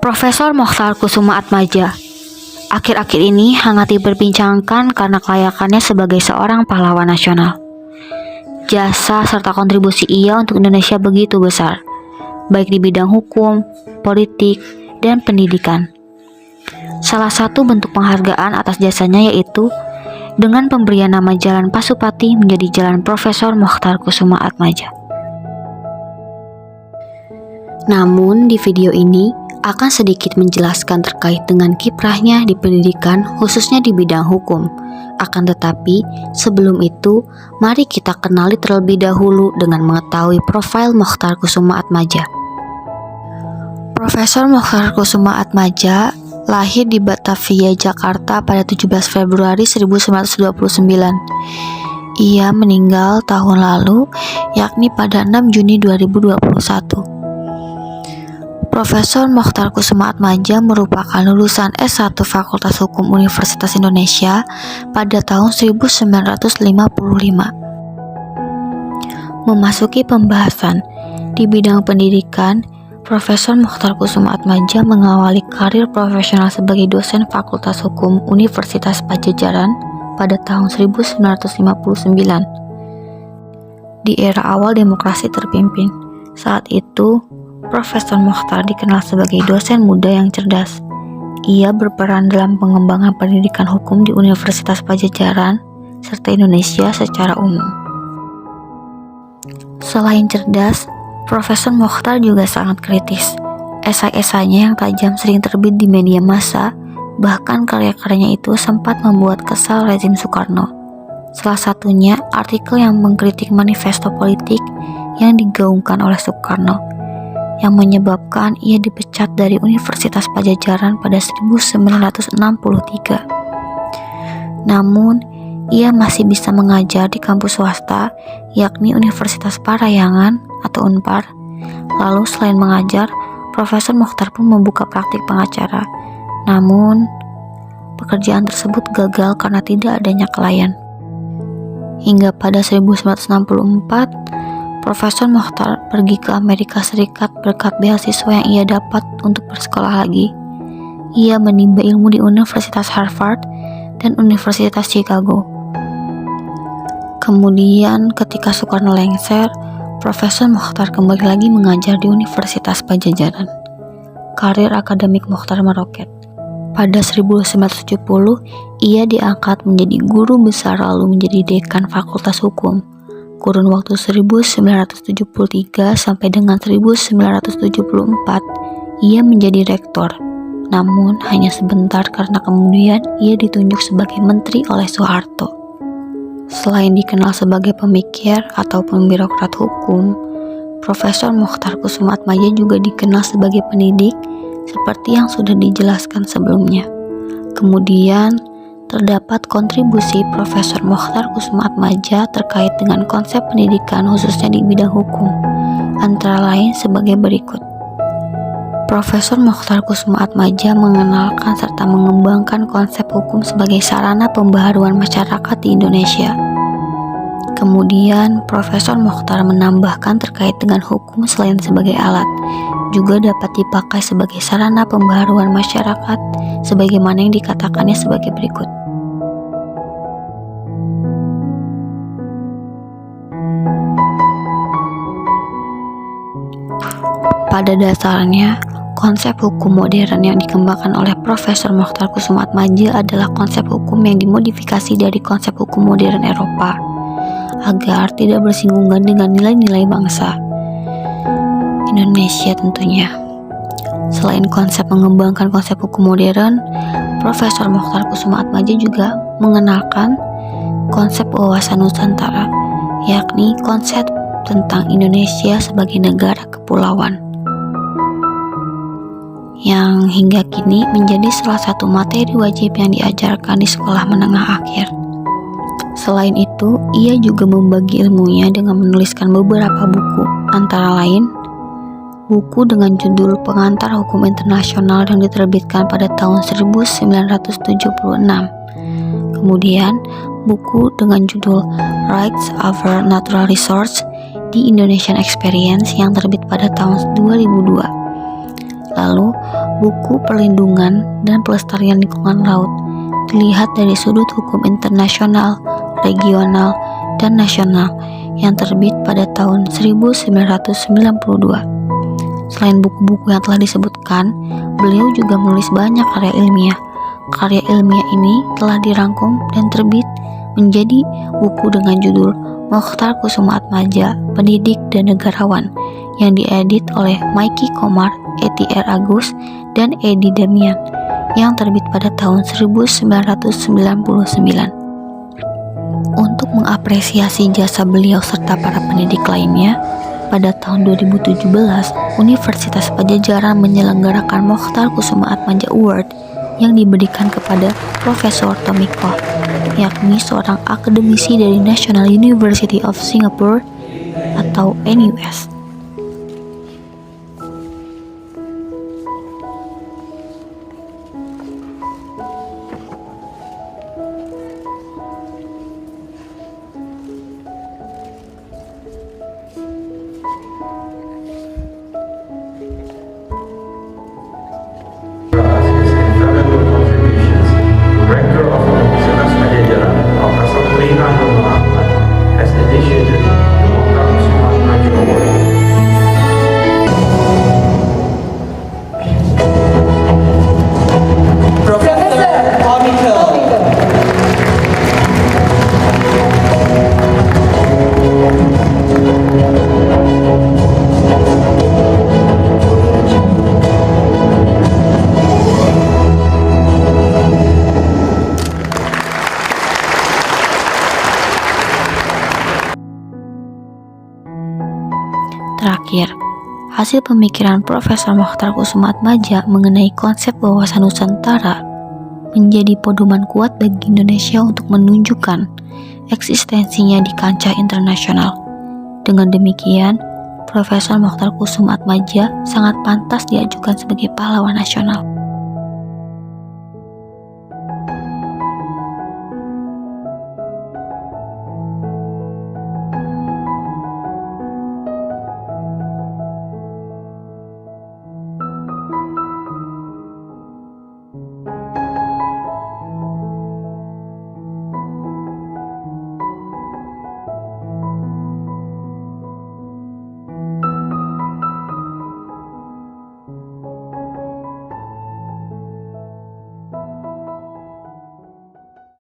Profesor Mokhtar Kusumaatmadja akhir-akhir ini hangat diperbincangkan karena kelayakannya sebagai seorang pahlawan nasional. Jasa serta kontribusi ia untuk Indonesia begitu besar, baik di bidang hukum, politik, dan pendidikan. Salah satu bentuk penghargaan atas jasanya yaitu dengan pemberian nama Jalan Pasupati menjadi Jalan Profesor Mokhtar Kusumaatmadja. Namun di video ini akan sedikit menjelaskan terkait dengan kiprahnya di pendidikan khususnya di bidang hukum. Akan tetapi sebelum itu mari kita kenali terlebih dahulu dengan mengetahui profil Mokhtar Kusumaatmadja. Profesor Mokhtar Kusumaatmadja lahir di Batavia, Jakarta pada 17 Februari 1929. Ia meninggal tahun lalu, yakni pada 6 Juni 2021. Profesor Mokhtar Kusumaatmadja merupakan lulusan S1 Fakultas Hukum Universitas Indonesia pada tahun 1955. Memasuki pembahasan di bidang pendidikan, Profesor Mokhtar Kusumaatmadja mengawali karir profesional sebagai dosen Fakultas Hukum Universitas Padjadjaran pada tahun 1959. Di era awal demokrasi terpimpin, saat itu Profesor Mokhtar dikenal sebagai dosen muda yang cerdas. Ia berperan dalam pengembangan pendidikan hukum di Universitas Padjadjaran serta Indonesia secara umum. Selain cerdas, Profesor Mokhtar juga sangat kritis. Esai-esainya yang tajam sering terbit di media massa, bahkan karya-karyanya itu sempat membuat kesal rezim Soekarno. Salah satunya artikel yang mengkritik manifesto politik yang digaungkan oleh Soekarno, yang menyebabkan ia dipecat dari Universitas Padjadjaran pada 1963. Namun, ia masih bisa mengajar di kampus swasta, yakni Universitas Parahyangan atau Unpar. Lalu selain mengajar, Profesor Mokhtar pun membuka praktik pengacara. Namun, pekerjaan tersebut gagal karena tidak adanya klien. Hingga pada 1964, Profesor Mokhtar pergi ke Amerika Serikat berkat beasiswa yang ia dapat untuk bersekolah lagi. Ia menimba ilmu di Universitas Harvard dan Universitas Chicago. Kemudian ketika Soekarno lengser, Profesor Mokhtar kembali lagi mengajar di Universitas Padjadjaran. Karir akademik Mokhtar meroket. Pada 1970, ia diangkat menjadi guru besar lalu menjadi dekan Fakultas Hukum. Kurun waktu 1973 sampai dengan 1974, ia menjadi rektor. Namun hanya sebentar karena kemudian ia ditunjuk sebagai menteri oleh Soeharto. Selain dikenal sebagai pemikir ataupun birokrat hukum, Profesor Mokhtar Kusumaatmadja juga dikenal sebagai pendidik seperti yang sudah dijelaskan sebelumnya. Kemudian terdapat kontribusi Profesor Mokhtar Kusumaatmadja terkait dengan konsep pendidikan khususnya di bidang hukum, antara lain sebagai berikut. Profesor Mokhtar Kusumaatmadja mengenalkan serta mengembangkan konsep hukum sebagai sarana pembaharuan masyarakat di Indonesia. Kemudian, Profesor Mokhtar menambahkan terkait dengan hukum selain sebagai alat, juga dapat dipakai sebagai sarana pembaharuan masyarakat, sebagaimana yang dikatakannya sebagai berikut. Pada dasarnya, konsep hukum modern yang dikembangkan oleh Profesor Mokhtar Kusumaatmadja adalah konsep hukum yang dimodifikasi dari konsep hukum modern Eropa, agar tidak bersinggungan dengan nilai-nilai bangsa Indonesia tentunya. Selain konsep mengembangkan konsep hukum modern, Profesor Mokhtar Kusumaatmadja juga mengenalkan konsep wawasan Nusantara, yakni konsep tentang Indonesia sebagai negara kepulauan, yang hingga kini menjadi salah satu materi wajib yang diajarkan di sekolah menengah akhir. Selain itu, ia juga membagi ilmunya dengan menuliskan beberapa buku, antara lain buku dengan judul Pengantar Hukum Internasional yang diterbitkan pada tahun 1976. Kemudian, buku dengan judul Rights Over Natural Resources, The Indonesian Experience yang terbit pada tahun 2002. Lalu, buku perlindungan dan pelestarian lingkungan laut dilihat dari sudut hukum internasional, regional, dan nasional yang terbit pada tahun 1992. Selain buku-buku yang telah disebutkan, beliau juga menulis banyak karya ilmiah. Karya ilmiah ini telah dirangkum dan terbit menjadi buku dengan judul Mochtar Kusumaatmadja, Pendidik dan Negarawan, yang diedit oleh Maiki Komar, E.T.R. Agus, dan Edi Damian, yang terbit pada tahun 1999. Untuk mengapresiasi jasa beliau serta para pendidik lainnya, pada tahun 2017, Universitas Padjadjaran menyelenggarakan Mochtar Kusumaatmadja Award yang diberikan kepada Profesor Tommy Koh, yakni seorang akademisi dari National University of Singapore atau NUS. Rector of Universitas Padjadjaran, Profesor Leonardo Muhammad, has initiated the Mochtar Kusumaatmadja Award. Professor Tommy Koh. Terakhir, hasil pemikiran Profesor Mochtar Kusumaatmadja mengenai konsep wawasan Nusantara menjadi pedoman kuat bagi Indonesia untuk menunjukkan eksistensinya di kancah internasional. Dengan demikian, Profesor Mochtar Kusumaatmadja sangat pantas diajukan sebagai pahlawan nasional.